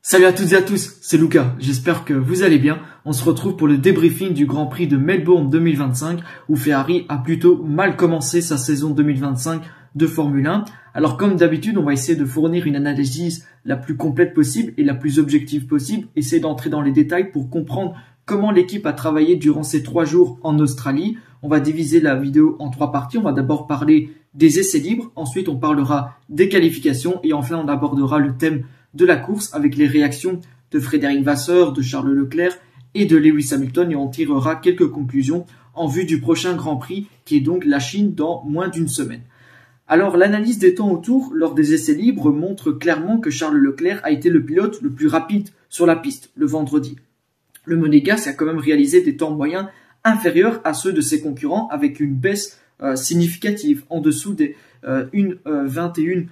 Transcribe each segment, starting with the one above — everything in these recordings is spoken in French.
Salut à toutes et à tous, c'est Lucas, j'espère que vous allez bien. On se retrouve pour le débriefing du Grand Prix de Melbourne 2025 où Ferrari a plutôt mal commencé sa saison 2025 de Formule 1. Alors comme d'habitude, on va essayer de fournir une analyse la plus complète possible et la plus objective possible, essayer d'entrer dans les détails pour comprendre comment l'équipe a travaillé durant ces 3 jours en Australie. On va diviser la vidéo en 3 parties, on va d'abord parler des essais libres, ensuite on parlera des qualifications et enfin on abordera le thème de la course avec les réactions de Frédéric Vasseur, de Charles Leclerc et de Lewis Hamilton et on tirera quelques conclusions en vue du prochain Grand Prix qui est donc la Chine dans moins d'une semaine. Alors l'analyse des temps autour lors des essais libres montre clairement que Charles Leclerc a été le pilote le plus rapide sur la piste le vendredi. Le Monégasque a quand même réalisé des temps moyens inférieurs à ceux de ses concurrents avec une baisse significative en dessous des 1,21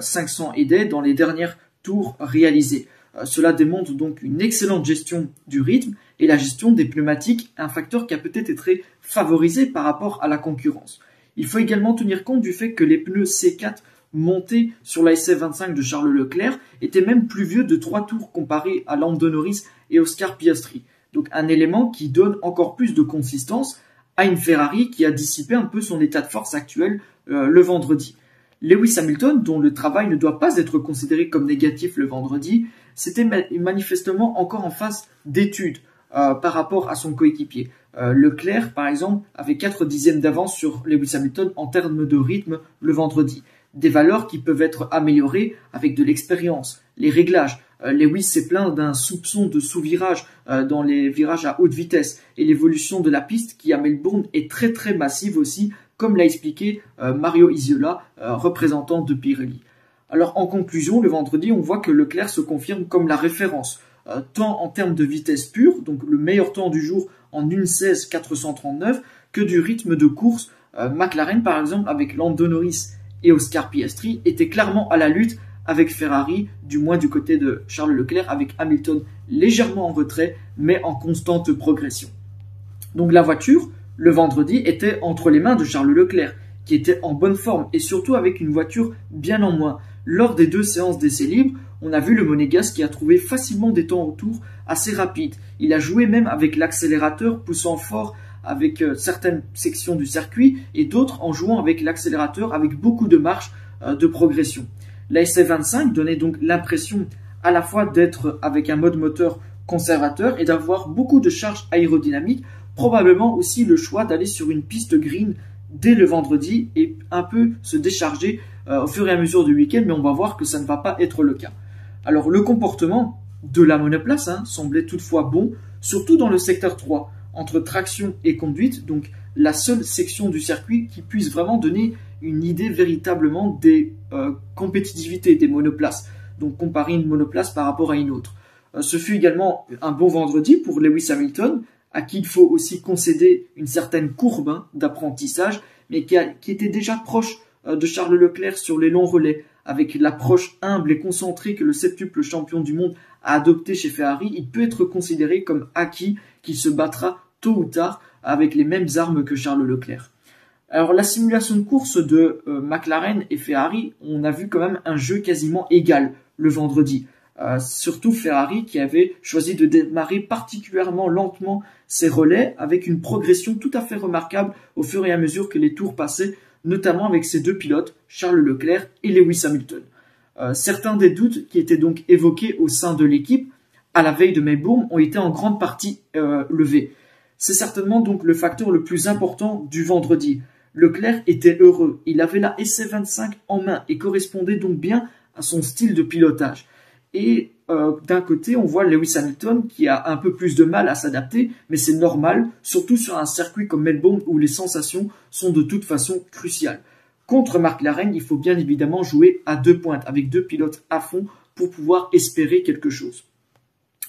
500 et des dans les dernières tours réalisés. Cela démontre donc une excellente gestion du rythme et la gestion des pneumatiques, un facteur qui a peut-être été favorisé par rapport à la concurrence. Il faut également tenir compte du fait que les pneus C4 montés sur la SF25 de Charles Leclerc étaient même plus vieux de 3 tours comparé à Lando Norris et Oscar Piastri. Donc un élément qui donne encore plus de consistance à une Ferrari qui a dissipé un peu son état de force actuel le vendredi. Lewis Hamilton, dont le travail ne doit pas être considéré comme négatif le vendredi, c'était manifestement encore en phase d'étude par rapport à son coéquipier. Leclerc, par exemple, avait 4 dixièmes d'avance sur Lewis Hamilton en termes de rythme le vendredi. Des valeurs qui peuvent être améliorées avec de l'expérience, les réglages. Lewis s'est plaint d'un soupçon de sous-virage dans les virages à haute vitesse et l'évolution de la piste qui à Melbourne est très massive aussi, comme l'a expliqué Mario Isola, représentant de Pirelli. Alors en conclusion, le vendredi, on voit que Leclerc se confirme comme la référence, tant en termes de vitesse pure, donc le meilleur temps du jour en 1,16,439, que du rythme de course. McLaren, par exemple, avec Lando Norris et Oscar Piastri, était clairement à la lutte avec Ferrari, du moins du côté de Charles Leclerc, avec Hamilton légèrement en retrait, mais en constante progression. Donc la voiture, le vendredi, était entre les mains de Charles Leclerc, qui était en bonne forme et surtout avec une voiture bien en moins. Lors des 2 séances d'essais libres, on a vu le Monégasque qui a trouvé facilement des temps autour assez rapides. Il a joué même avec l'accélérateur, poussant fort avec certaines sections du circuit et d'autres en jouant avec l'accélérateur avec beaucoup de marge de progression. La SF25 donnait donc l'impression à la fois d'être avec un mode moteur conservateur et d'avoir beaucoup de charge aérodynamique, probablement aussi le choix d'aller sur une piste green dès le vendredi et un peu se décharger au fur et à mesure du week-end, mais on va voir que ça ne va pas être le cas. Alors le comportement de la monoplace semblait toutefois bon, surtout dans le secteur 3, entre traction et conduite, donc la seule section du circuit qui puisse vraiment donner une idée véritablement des compétitivités des monoplaces, donc comparer une monoplace par rapport à une autre. Ce fut également un bon vendredi pour Lewis Hamilton, à qui il faut aussi concéder une certaine courbe d'apprentissage, mais qui était déjà proche de Charles Leclerc sur les longs relais. Avec l'approche humble et concentrée que le septuple champion du monde a adopté chez Ferrari, il peut être considéré comme acquis qu'il se battra tôt ou tard avec les mêmes armes que Charles Leclerc. Alors la simulation de course de McLaren et Ferrari, on a vu quand même un jeu quasiment égal le vendredi. Surtout Ferrari qui avait choisi de démarrer particulièrement lentement ses relais avec une progression tout à fait remarquable au fur et à mesure que les tours passaient, notamment avec ses 2 pilotes, Charles Leclerc et Lewis Hamilton. Certains des doutes qui étaient donc évoqués au sein de l'équipe à la veille de Melbourne ont été en grande partie levés. C'est certainement donc le facteur le plus important du vendredi. Leclerc était heureux, il avait la SF25 en main et correspondait donc bien à son style de pilotage. Et d'un côté, on voit Lewis Hamilton qui a un peu plus de mal à s'adapter, mais c'est normal, surtout sur un circuit comme Melbourne où les sensations sont de toute façon cruciales. Contre McLaren, il faut bien évidemment jouer à 2 pointes, avec 2 pilotes à fond pour pouvoir espérer quelque chose.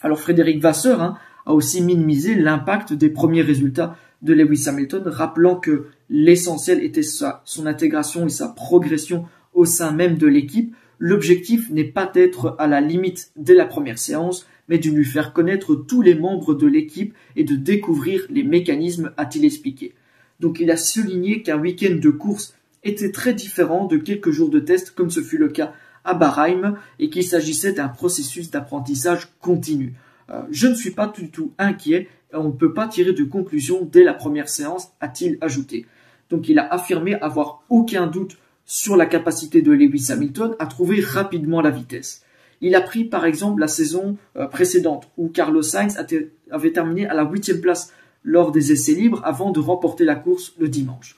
Alors Frédéric Vasseur a aussi minimisé l'impact des premiers résultats de Lewis Hamilton, rappelant que l'essentiel était son intégration et sa progression au sein même de l'équipe. L'objectif n'est pas d'être à la limite dès la première séance, mais de lui faire connaître tous les membres de l'équipe et de découvrir les mécanismes, a-t-il expliqué. Donc il a souligné qu'un week-end de course était très différent de quelques jours de test, comme ce fut le cas à Bahreïn et qu'il s'agissait d'un processus d'apprentissage continu. Je ne suis pas du tout inquiet, on ne peut pas tirer de conclusion dès la première séance, a-t-il ajouté. Donc il a affirmé avoir aucun doute sur la capacité de Lewis Hamilton à trouver rapidement la vitesse. Il a pris par exemple la saison précédente où Carlos Sainz avait terminé à la 8e place lors des essais libres avant de remporter la course le dimanche.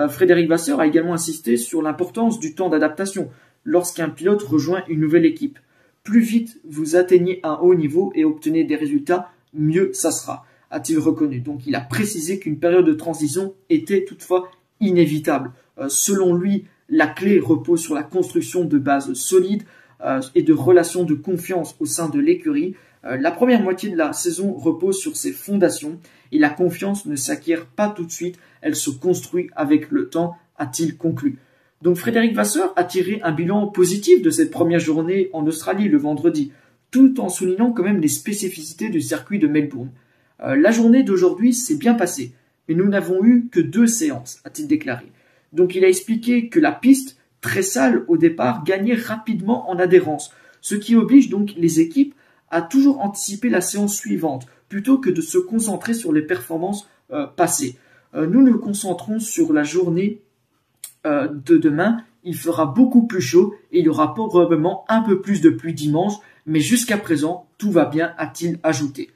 Frédéric Vasseur a également insisté sur l'importance du temps d'adaptation lorsqu'un pilote rejoint une nouvelle équipe. Plus vite vous atteignez un haut niveau et obtenez des résultats, mieux ça sera, a-t-il reconnu. Donc il a précisé qu'une période de transition était toutefois inévitable. Selon lui, la clé repose sur la construction de bases solides et de relations de confiance au sein de l'écurie. La première moitié de la saison repose sur ses fondations et la confiance ne s'acquiert pas tout de suite, elle se construit avec le temps, a-t-il conclu. Donc Frédéric Vasseur a tiré un bilan positif de cette première journée en Australie le vendredi, tout en soulignant quand même les spécificités du circuit de Melbourne. La journée d'aujourd'hui s'est bien passée, mais nous n'avons eu que 2 séances, a-t-il déclaré. Donc il a expliqué que la piste, très sale au départ, gagnait rapidement en adhérence, ce qui oblige donc les équipes à toujours anticiper la séance suivante, plutôt que de se concentrer sur les performances passées. Nous nous concentrons sur la journée de demain. Il fera beaucoup plus chaud et il y aura probablement un peu plus de pluie dimanche, mais jusqu'à présent, tout va bien, a-t-il ajouté.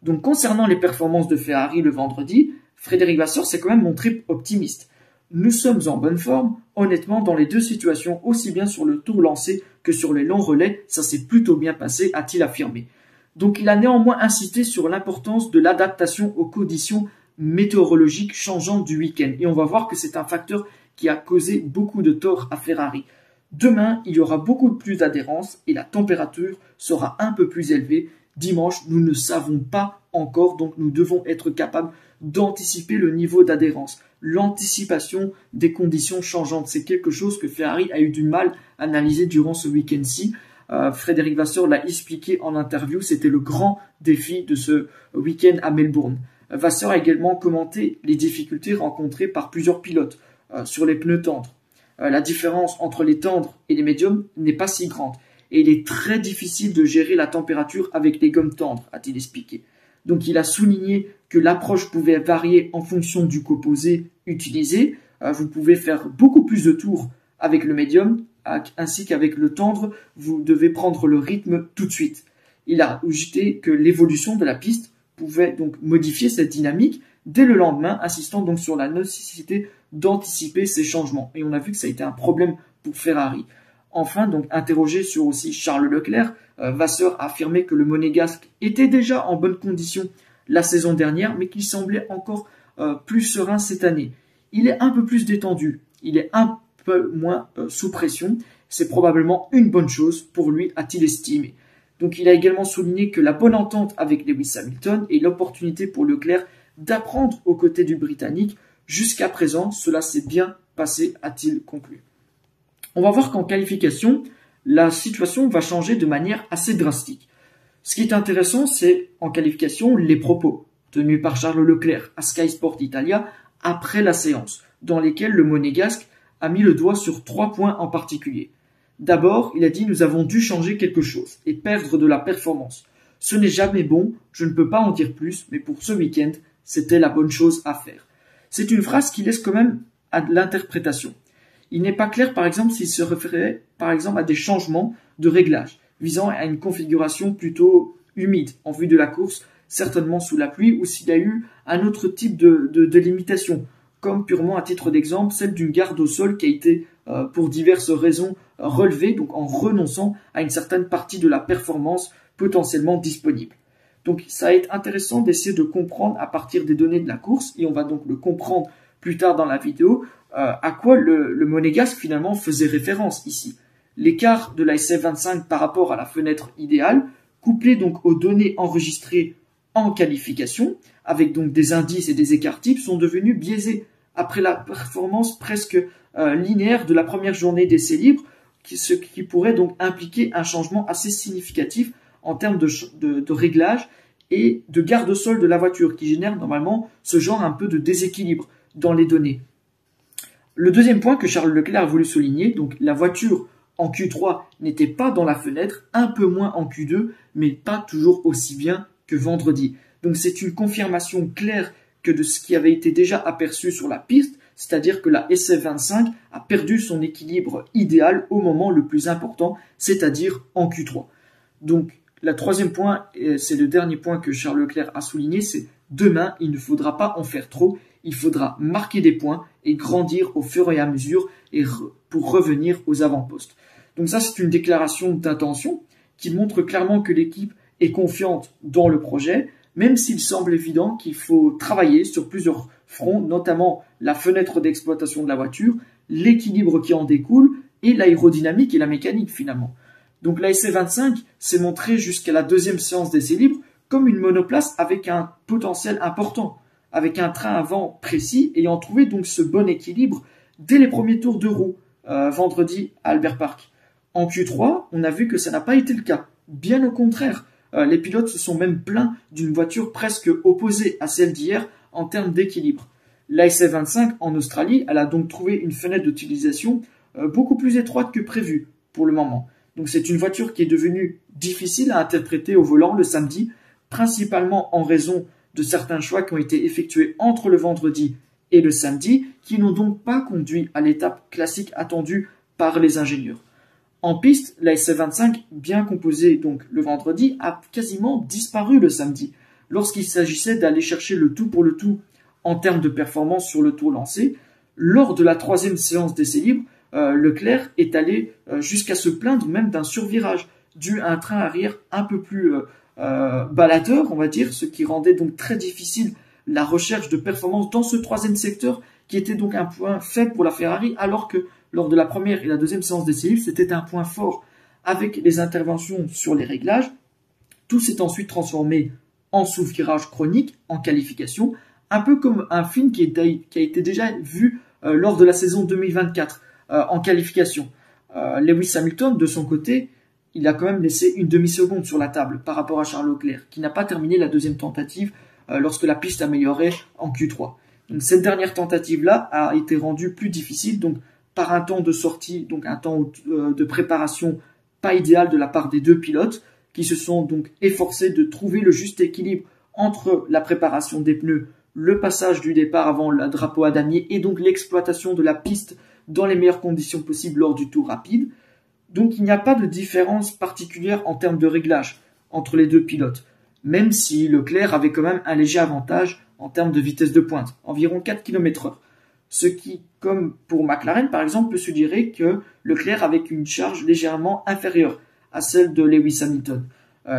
Donc concernant les performances de Ferrari le vendredi, Frédéric Vasseur s'est quand même montré optimiste. Nous sommes en bonne forme, honnêtement dans les 2 situations, aussi bien sur le tour lancé que sur les longs relais, ça s'est plutôt bien passé, a-t-il affirmé. Donc il a néanmoins insisté sur l'importance de l'adaptation aux conditions météorologiques changeantes du week-end. Et on va voir que c'est un facteur qui a causé beaucoup de tort à Ferrari. Demain, il y aura beaucoup plus d'adhérence et la température sera un peu plus élevée. Dimanche, nous ne savons pas encore, donc nous devons être capables d'anticiper le niveau d'adhérence. L'anticipation des conditions changeantes, c'est quelque chose que Ferrari a eu du mal à analyser durant ce week-end-ci. Frédéric Vasseur l'a expliqué en interview, c'était le grand défi de ce week-end à Melbourne. Vasseur a également commenté les difficultés rencontrées par plusieurs pilotes sur les pneus tendres. La différence entre les tendres et les médiums n'est pas si grande et il est très difficile de gérer la température avec les gommes tendres, a-t-il expliqué. Donc il a souligné que l'approche pouvait varier en fonction du composé utilisé. Vous pouvez faire beaucoup plus de tours avec le médium ainsi qu'avec le tendre, vous devez prendre le rythme tout de suite. Il a ajouté que l'évolution de la piste pouvait donc modifier cette dynamique dès le lendemain, insistant donc sur la nécessité d'anticiper ces changements. Et on a vu que ça a été un problème pour Ferrari. Enfin, donc interrogé sur aussi Charles Leclerc, Vasseur a affirmé que le monégasque était déjà en bonne condition la saison dernière, mais qu'il semblait encore plus serein cette année. Il est un peu plus détendu, il est un peu moins sous pression. C'est probablement une bonne chose pour lui, a-t-il estimé. Donc il a également souligné que la bonne entente avec Lewis Hamilton et l'opportunité pour Leclerc d'apprendre aux côtés du Britannique. Jusqu'à présent, cela s'est bien passé, a-t-il conclu. On va voir qu'en qualification, la situation va changer de manière assez drastique. Ce qui est intéressant, c'est en qualification les propos tenus par Charles Leclerc à Sky Sport Italia après la séance, dans lesquels le monégasque a mis le doigt sur 3 points en particulier. D'abord, il a dit « Nous avons dû changer quelque chose et perdre de la performance. Ce n'est jamais bon, je ne peux pas en dire plus, mais pour ce week-end, c'était la bonne chose à faire. » C'est une phrase qui laisse quand même à de l'interprétation. Il n'est pas clair, par exemple, s'il se référait, par exemple, à des changements de réglage visant à une configuration plutôt humide en vue de la course, certainement sous la pluie, ou s'il y a eu un autre type de limitation, comme purement à titre d'exemple, celle d'une garde au sol qui a été, pour diverses raisons, relevée, donc en renonçant à une certaine partie de la performance potentiellement disponible. Donc ça va être intéressant d'essayer de comprendre à partir des données de la course, et on va donc le comprendre plus tard dans la vidéo, à quoi le monégasque finalement faisait référence ici. L'écart de la SF25 par rapport à la fenêtre idéale, couplé donc aux données enregistrées en qualification, avec donc des indices et des écarts types, sont devenus biaisés après la performance presque linéaire de la première journée d'essai libre, ce qui pourrait donc impliquer un changement assez significatif en termes de réglage et de garde au sol de la voiture, qui génère normalement ce genre un peu de déséquilibre dans les données. Le deuxième point que Charles Leclerc a voulu souligner, donc la voiture en Q3 n'était pas dans la fenêtre, un peu moins en Q2, mais pas toujours aussi bien que vendredi. Donc c'est une confirmation claire que de ce qui avait été déjà aperçu sur la piste, c'est-à-dire que la SF25 a perdu son équilibre idéal au moment le plus important, c'est-à-dire en Q3. Donc le troisième point, et c'est le dernier point que Charles Leclerc a souligné, c'est demain, il ne faudra pas en faire trop, il faudra marquer des points et grandir au fur et à mesure pour revenir aux avant-postes. Donc ça, c'est une déclaration d'intention qui montre clairement que l'équipe est confiante dans le projet, même s'il semble évident qu'il faut travailler sur plusieurs fronts, notamment la fenêtre d'exploitation de la voiture, l'équilibre qui en découle et l'aérodynamique et la mécanique finalement. Donc la SC25 s'est montrée jusqu'à la deuxième séance d'essai libre comme une monoplace avec un potentiel important, avec un train avant précis, ayant trouvé donc ce bon équilibre dès les premiers tours de roue vendredi à Albert Park. En Q3, on a vu que ça n'a pas été le cas. Bien au contraire, les pilotes se sont même plaints d'une voiture presque opposée à celle d'hier en termes d'équilibre. La SF25 en Australie, elle a donc trouvé une fenêtre d'utilisation beaucoup plus étroite que prévu pour le moment. Donc c'est une voiture qui est devenue difficile à interpréter au volant le samedi, principalement en raison de certains choix qui ont été effectués entre le vendredi et le samedi, qui n'ont donc pas conduit à l'étape classique attendue par les ingénieurs. En piste, la SF25, bien composée donc le vendredi, a quasiment disparu le samedi, lorsqu'il s'agissait d'aller chercher le tout pour le tout en termes de performance sur le tour lancé. Lors de la troisième séance d'essai libre, Leclerc est allé jusqu'à se plaindre même d'un survirage dû à un train arrière un peu plus baladeur, on va dire, ce qui rendait donc très difficile la recherche de performance dans ce troisième secteur qui était donc un point faible pour la Ferrari, alors que lors de la première et la deuxième séance d'essai libre, c'était un point fort. Avec les interventions sur les réglages, tout s'est ensuite transformé en sous-virage chronique, en qualification, un peu comme un film qui a été déjà vu lors de la saison 2024 en qualification. Lewis Hamilton, de son côté, il a quand même laissé une demi-seconde sur la table par rapport à Charles Leclerc, qui n'a pas terminé la deuxième tentative lorsque la piste améliorait en Q3. Donc, cette dernière tentative-là a été rendue plus difficile, donc par un temps de sortie, donc un temps de préparation pas idéal de la part des deux pilotes, qui se sont donc efforcés de trouver le juste équilibre entre la préparation des pneus, le passage du départ avant le drapeau à damier et donc l'exploitation de la piste dans les meilleures conditions possibles lors du tour rapide. Donc il n'y a pas de différence particulière en termes de réglage entre les deux pilotes, même si Leclerc avait quand même un léger avantage en termes de vitesse de pointe, environ 4 km/h. Ce qui, comme pour McLaren par exemple, peut suggérer que Leclerc avait une charge légèrement inférieure à celle de Lewis Hamilton.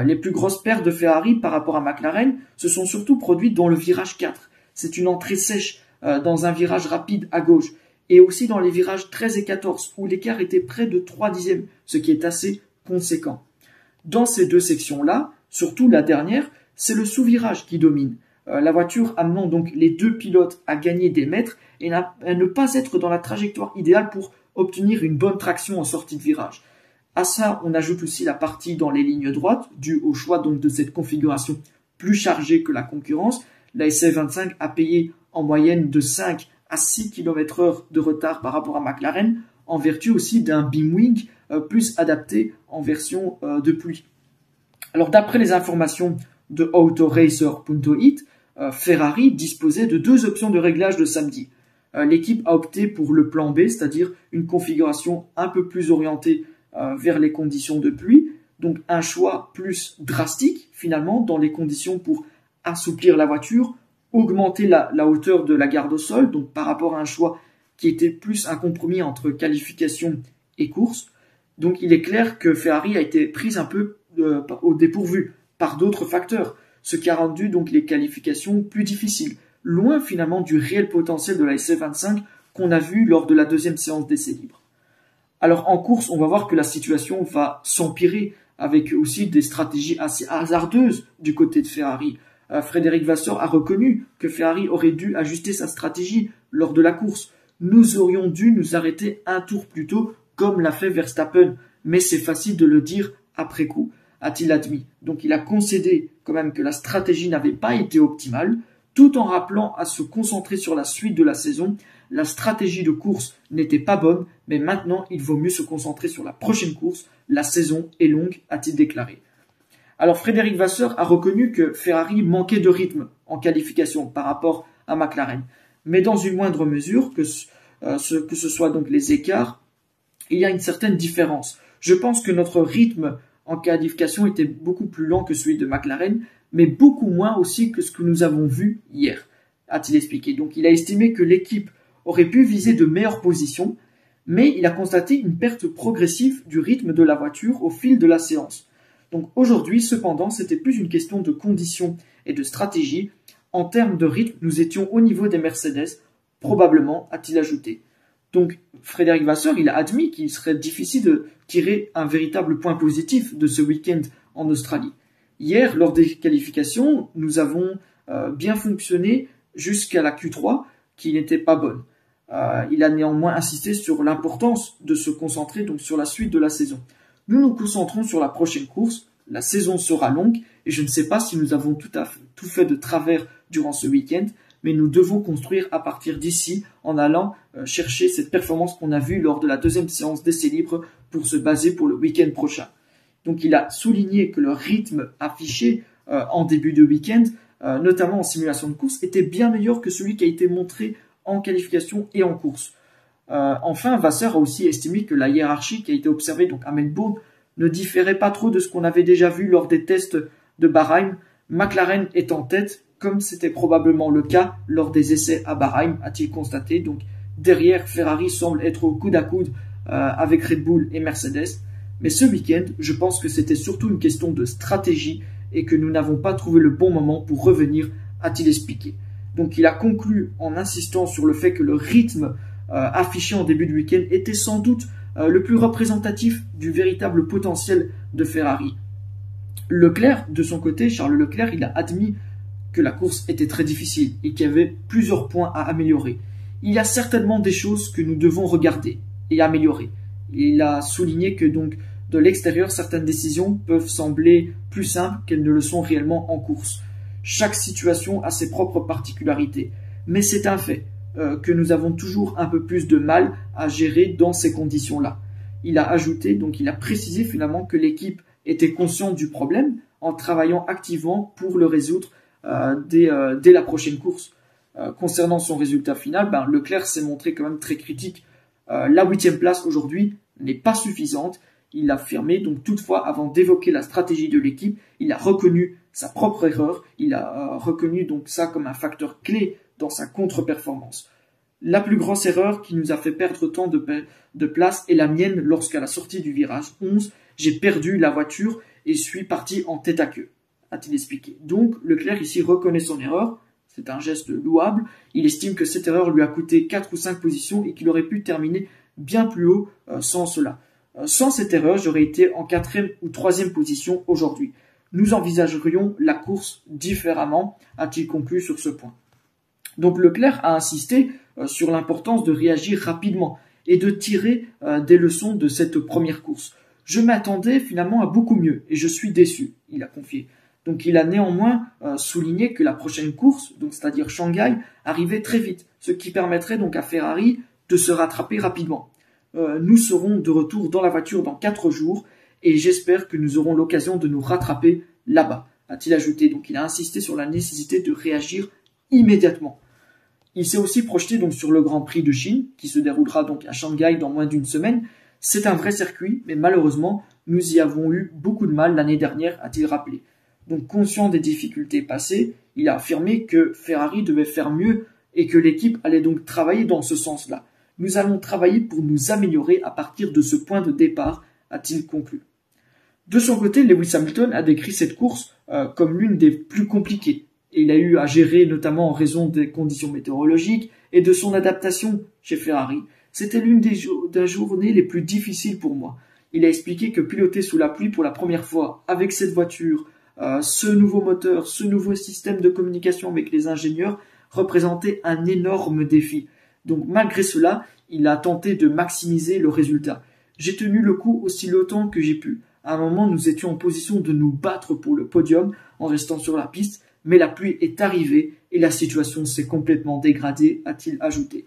Les plus grosses pertes de Ferrari par rapport à McLaren se sont surtout produites dans le virage 4. C'est une entrée sèche dans un virage rapide à gauche, et aussi dans les virages 13 et 14 où l'écart était près de 3 dixièmes, ce qui est assez conséquent. Dans ces deux sections-là, surtout la dernière, c'est le sous-virage qui domine. La voiture amenant donc les deux pilotes à gagner des mètres et à ne pas être dans la trajectoire idéale pour obtenir une bonne traction en sortie de virage. À ça, on ajoute aussi la partie dans les lignes droites, due au choix donc de cette configuration plus chargée que la concurrence. La SF25 a payé en moyenne de 5 à 6 km/h de retard par rapport à McLaren, en vertu aussi d'un beam wing plus adapté en version de pluie. Alors d'après les informations de autoracer.it, Ferrari disposait de deux options de réglage de samedi. L'équipe a opté pour le plan B, c'est-à-dire une configuration un peu plus orientée vers les conditions de pluie, donc un choix plus drastique finalement dans les conditions pour assouplir la voiture, augmenter la hauteur de la garde au sol, donc par rapport à un choix qui était plus un compromis entre qualification et course. Donc il est clair que Ferrari a été prise un peu au dépourvu par d'autres facteurs, ce qui a rendu donc les qualifications plus difficiles, loin finalement du réel potentiel de la SF25 qu'on a vu lors de la deuxième séance d'essai libre. Alors en course, on va voir que la situation va s'empirer avec aussi des stratégies assez hasardeuses du côté de Ferrari. Frédéric Vasseur a reconnu que Ferrari aurait dû ajuster sa stratégie lors de la course. Nous aurions dû nous arrêter un tour plus tôt, comme l'a fait Verstappen, mais c'est facile de le dire après coup, a-t-il admis. Donc il a concédé quand même que la stratégie n'avait pas été optimale. tout en rappelant à se concentrer sur la suite de la saison. La stratégie de course n'était pas bonne, mais maintenant il vaut mieux se concentrer sur la prochaine course. La saison est longue, a-t-il déclaré. Alors Frédéric Vasseur a reconnu que Ferrari manquait de rythme en qualification par rapport à McLaren, mais dans une moindre mesure, que ce soit donc les écarts, il y a une certaine différence. Je pense que notre rythme en qualification était beaucoup plus lent que celui de McLaren, mais beaucoup moins aussi que ce que nous avons vu hier, a-t-il expliqué. Donc il a estimé que l'équipe aurait pu viser de meilleures positions, mais il a constaté une perte progressive du rythme de la voiture au fil de la séance. Donc aujourd'hui, cependant, c'était plus une question de conditions et de stratégie. En termes de rythme, nous étions au niveau des Mercedes, probablement, a-t-il ajouté. Donc Frédéric Vasseur, il a admis qu'il serait difficile de tirer un véritable point positif de ce week-end en Australie. Hier, lors des qualifications, nous avons bien fonctionné jusqu'à la Q3, qui n'était pas bonne. Il a néanmoins insisté sur l'importance de se concentrer donc sur la suite de la saison. Nous nous concentrons sur la prochaine course, la saison sera longue et je ne sais pas si nous avons tout fait de travers durant ce week-end, mais nous devons construire à partir d'ici en allant chercher cette performance qu'on a vue lors de la deuxième séance d'essai libre pour se baser pour le week-end prochain. Donc il a souligné que le rythme affiché en début de week-end, notamment en simulation de course, était bien meilleur que celui qui a été montré en qualification et en course. Enfin, Vasseur a aussi estimé que la hiérarchie qui a été observée donc à Melbourne ne différait pas trop de ce qu'on avait déjà vu lors des tests de Bahreïn. McLaren est en tête, comme c'était probablement le cas lors des essais à Bahreïn, a-t-il constaté. Donc derrière, Ferrari semble être au coude à coude avec Red Bull et Mercedes. Mais ce week-end, je pense que c'était surtout une question de stratégie et que nous n'avons pas trouvé le bon moment pour revenir, a-t-il expliqué. Donc il a conclu en insistant sur le fait que le rythme affiché en début de week-end était sans doute le plus représentatif du véritable potentiel de Ferrari. Leclerc, de son côté, Charles Leclerc, il a admis que la course était très difficile et qu'il y avait plusieurs points à améliorer. Il y a certainement des choses que nous devons regarder et améliorer. Il a souligné que donc de l'extérieur, certaines décisions peuvent sembler plus simples qu'elles ne le sont réellement en course. Chaque situation a ses propres particularités, mais c'est un fait que nous avons toujours un peu plus de mal à gérer dans ces conditions-là. Il a ajouté, donc il a précisé finalement que l'équipe était consciente du problème en travaillant activement pour le résoudre dès la prochaine course. Concernant son résultat final, Leclerc s'est montré quand même très critique. La 8e place aujourd'hui n'est pas suffisante. Il l'a affirmé, donc toutefois, avant d'évoquer la stratégie de l'équipe, il a reconnu sa propre erreur. Il a reconnu donc ça comme un facteur clé dans sa contre-performance. La plus grosse erreur qui nous a fait perdre tant de place est la mienne lorsqu'à la sortie du virage 11, j'ai perdu la voiture et suis parti en tête à queue, a-t-il expliqué. Donc Leclerc ici reconnaît son erreur, c'est un geste louable, il estime que cette erreur lui a coûté 4 ou 5 positions et qu'il aurait pu terminer bien plus haut sans cela. Sans cette erreur, j'aurais été en 4e ou 3e position aujourd'hui. Nous envisagerions la course différemment, a-t-il conclu sur ce point. Donc Leclerc a insisté sur l'importance de réagir rapidement et de tirer des leçons de cette première course. Je m'attendais finalement à beaucoup mieux et je suis déçu, il a confié. Donc il a néanmoins souligné que la prochaine course, donc c'est-à-dire Shanghai, arrivait très vite, ce qui permettrait donc à Ferrari de se rattraper rapidement. Nous serons de retour dans la voiture dans 4 jours et j'espère que nous aurons l'occasion de nous rattraper là-bas, a-t-il ajouté. Donc il a insisté sur la nécessité de réagir immédiatement. Il s'est aussi projeté donc sur le Grand Prix de Chine, qui se déroulera donc à Shanghai dans moins d'une semaine. C'est un vrai circuit, mais malheureusement, nous y avons eu beaucoup de mal l'année dernière, a-t-il rappelé. Donc conscient des difficultés passées, il a affirmé que Ferrari devait faire mieux et que l'équipe allait donc travailler dans ce sens-là. Nous allons travailler pour nous améliorer à partir de ce point de départ, a-t-il conclu. De son côté, Lewis Hamilton a décrit cette course comme l'une des plus compliquées. Et il a eu à gérer notamment en raison des conditions météorologiques et de son adaptation chez Ferrari. C'était l'une des journées les plus difficiles pour moi. Il a expliqué que piloter sous la pluie pour la première fois avec cette voiture, ce nouveau moteur, ce nouveau système de communication avec les ingénieurs représentait un énorme défi. Donc malgré cela, il a tenté de maximiser le résultat. J'ai tenu le coup aussi longtemps que j'ai pu. À un moment, nous étions en position de nous battre pour le podium en restant sur la piste, mais la pluie est arrivée et la situation s'est complètement dégradée, a-t-il ajouté.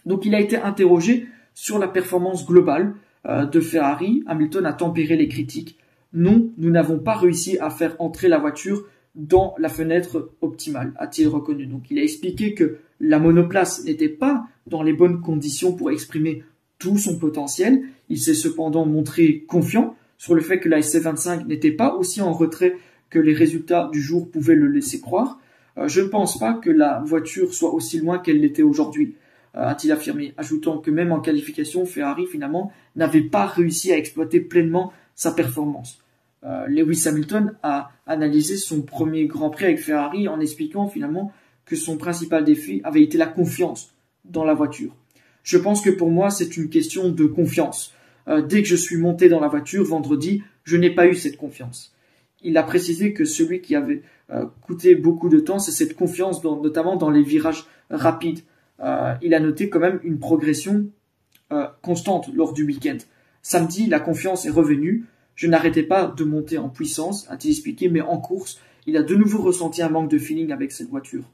Donc il a été interrogé sur la performance globale de Ferrari. Hamilton a tempéré les critiques. Non, nous n'avons pas réussi à faire entrer la voiture dans la fenêtre optimale, a-t-il reconnu. Donc il a expliqué que la monoplace n'était pas dans les bonnes conditions pour exprimer tout son potentiel. Il s'est cependant montré confiant sur le fait que la SC25 n'était pas aussi en retrait que les résultats du jour pouvaient le laisser croire. Je ne pense pas que la voiture soit aussi loin qu'elle l'était aujourd'hui, a-t-il affirmé, ajoutant que même en qualification, Ferrari finalement n'avait pas réussi à exploiter pleinement sa performance. Lewis Hamilton a analysé son premier Grand Prix avec Ferrari en expliquant finalement que son principal défi avait été la confiance dans la voiture. Je pense que pour moi, c'est une question de confiance. Dès que je suis monté dans la voiture vendredi, je n'ai pas eu cette confiance. Il a précisé que celui qui avait coûté beaucoup de temps, c'est cette confiance, notamment dans les virages rapides. Il a noté quand même une progression constante lors du week-end. Samedi, la confiance est revenue. Je n'arrêtais pas de monter en puissance, a-t-il expliqué, mais en course, il a de nouveau ressenti un manque de feeling avec cette voiture.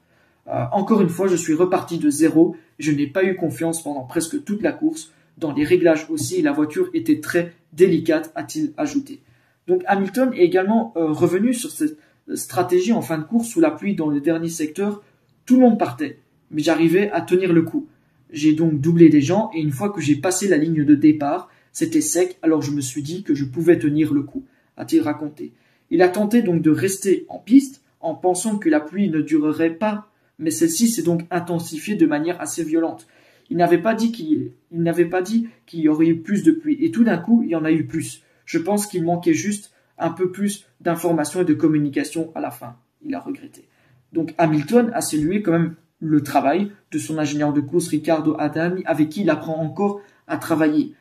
Encore une fois, je suis reparti de zéro. Je n'ai pas eu confiance pendant presque toute la course. Dans les réglages aussi, la voiture était très délicate, a-t-il ajouté. Donc Hamilton est également revenu sur cette stratégie en fin de course sous la pluie dans le dernier secteur. Tout le monde partait, mais j'arrivais à tenir le coup. J'ai donc doublé des gens et une fois que j'ai passé la ligne de départ, c'était sec, alors je me suis dit que je pouvais tenir le coup, a-t-il raconté. Il a tenté donc de rester en piste en pensant que la pluie ne durerait pas, mais celle-ci s'est donc intensifiée de manière assez violente. Il n'avait pas dit qu'il y aurait eu plus de pluie, et tout d'un coup, il y en a eu plus. Je pense qu'il manquait juste un peu plus d'informations et de communication à la fin. Il a regretté. Donc Hamilton a salué quand même le travail de son ingénieur de course Riccardo Adami, avec qui il apprend encore à travailler.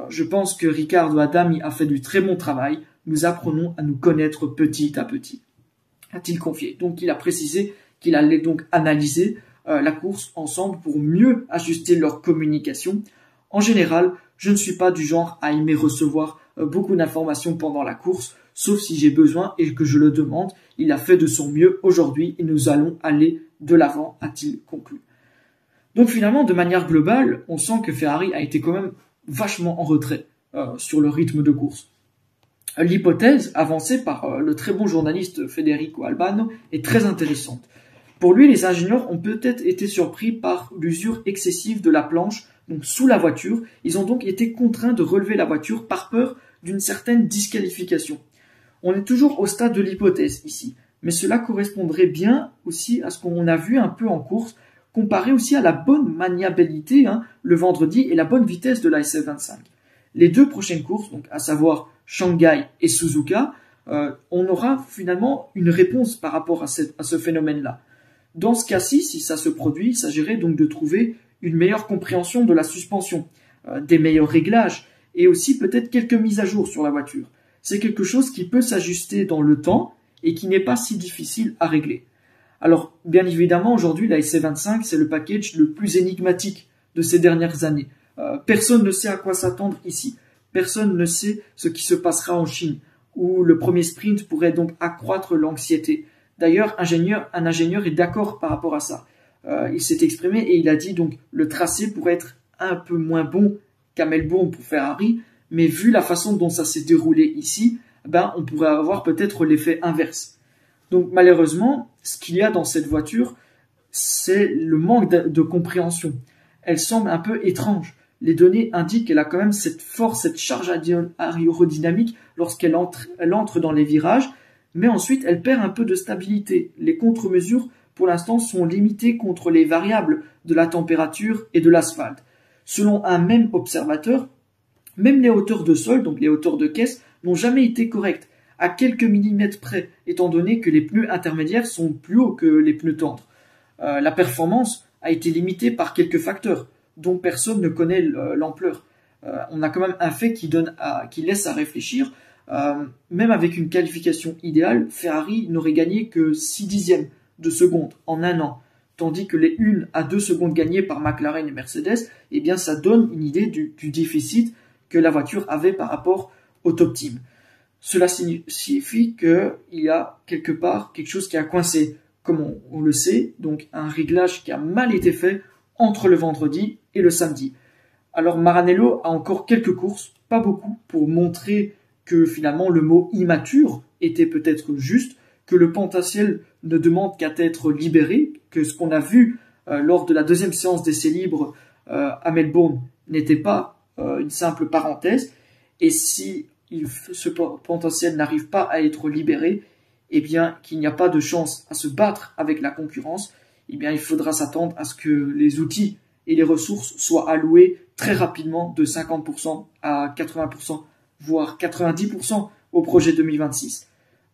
Je pense que Riccardo Adami a fait du très bon travail. Nous apprenons à nous connaître petit à petit, a-t-il confié. Donc il a précisé qu'il allait donc analyser la course ensemble pour mieux ajuster leur communication. En général, je ne suis pas du genre à aimer recevoir beaucoup d'informations pendant la course, sauf si j'ai besoin et que je le demande. Il a fait de son mieux aujourd'hui et nous allons aller de l'avant, a-t-il conclu. Donc finalement, de manière globale, on sent que Ferrari a été quand même vachement en retrait sur le rythme de course. L'hypothèse avancée par le très bon journaliste Federico Albano est très intéressante. Pour lui, les ingénieurs ont peut-être été surpris par l'usure excessive de la planche, donc sous la voiture. Ils ont donc été contraints de relever la voiture par peur d'une certaine disqualification. On est toujours au stade de l'hypothèse ici, mais cela correspondrait bien aussi à ce qu'on a vu un peu en course, comparé aussi à la bonne maniabilité le vendredi et la bonne vitesse de la SF25. Les deux prochaines courses, donc à savoir Shanghai et Suzuka, on aura finalement une réponse par rapport à ce phénomène-là. Dans ce cas-ci, si ça se produit, il s'agirait donc de trouver une meilleure compréhension de la suspension, des meilleurs réglages et aussi peut-être quelques mises à jour sur la voiture. C'est quelque chose qui peut s'ajuster dans le temps et qui n'est pas si difficile à régler. Alors, bien évidemment, aujourd'hui, la SC25, c'est le package le plus énigmatique de ces dernières années. Personne ne sait à quoi s'attendre ici. Personne ne sait ce qui se passera en Chine, où le premier sprint pourrait donc accroître l'anxiété. D'ailleurs, un ingénieur est d'accord par rapport à ça. Il s'est exprimé et il a dit donc le tracé pourrait être un peu moins bon qu'à Melbourne pour Ferrari, mais vu la façon dont ça s'est déroulé ici, on pourrait avoir peut-être l'effet inverse. Donc malheureusement, ce qu'il y a dans cette voiture, c'est le manque de compréhension. Elle semble un peu étrange. Les données indiquent qu'elle a quand même cette force, cette charge aérodynamique lorsqu'elle entre dans les virages, mais ensuite elle perd un peu de stabilité. Les contre-mesures, pour l'instant, sont limitées contre les variables de la température et de l'asphalte. Selon un même observateur, même les hauteurs de sol, donc les hauteurs de caisse, n'ont jamais été correctes, à quelques millimètres près, étant donné que les pneus intermédiaires sont plus hauts que les pneus tendres. La performance a été limitée par quelques facteurs, dont personne ne connaît l'ampleur. On a quand même un fait qui laisse à réfléchir. Même avec une qualification idéale, Ferrari n'aurait gagné que 6 dixièmes de seconde en un an, tandis que les 1 à 2 secondes gagnées par McLaren et Mercedes, ça donne une idée du déficit que la voiture avait par rapport au top team. cela signifie qu'il y a quelque part quelque chose qui a coincé, comme on le sait, donc un réglage qui a mal été fait entre le vendredi et le samedi. Alors Maranello a encore quelques courses, pas beaucoup, pour montrer que finalement le mot immature était peut-être juste, que le potentiel ne demande qu'à être libéré, que ce qu'on a vu lors de la deuxième séance d'essai libre à Melbourne n'était pas une simple parenthèse, et si ce potentiel n'arrive pas à être libéré, eh bien qu'il n'y a pas de chance à se battre avec la concurrence, eh bien il faudra s'attendre à ce que les outils et les ressources soient alloués très rapidement de 50% à 80%, voire 90% au projet 2026.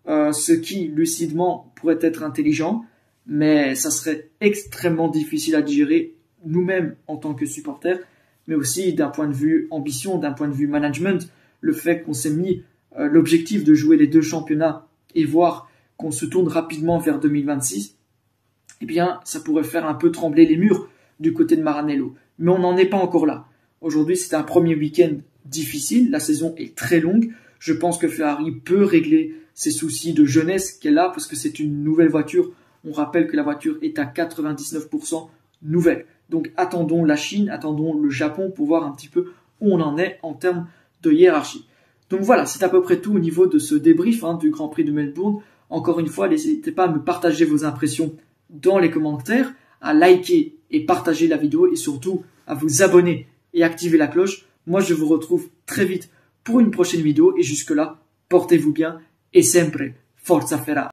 Ce qui, lucidement, pourrait être intelligent, mais ça serait extrêmement difficile à digérer nous-mêmes en tant que supporters, mais aussi d'un point de vue ambition, d'un point de vue management, le fait qu'on s'est mis l'objectif de jouer les 2 championnats et voir qu'on se tourne rapidement vers 2026, eh bien, ça pourrait faire un peu trembler les murs du côté de Maranello. Mais on n'en est pas encore là. Aujourd'hui, c'est un premier week-end difficile. La saison est très longue. Je pense que Ferrari peut régler ses soucis de jeunesse qu'elle a parce que c'est une nouvelle voiture. On rappelle que la voiture est à 99% nouvelle. Donc, attendons la Chine, attendons le Japon pour voir un petit peu où on en est en termes de hiérarchie. Donc voilà, c'est à peu près tout au niveau de ce débrief du Grand Prix de Melbourne. Encore une fois, n'hésitez pas à me partager vos impressions dans les commentaires, à liker et partager la vidéo et surtout à vous abonner et activer la cloche. Moi, je vous retrouve très vite pour une prochaine vidéo et jusque-là, portez-vous bien et sempre Forza Ferrari.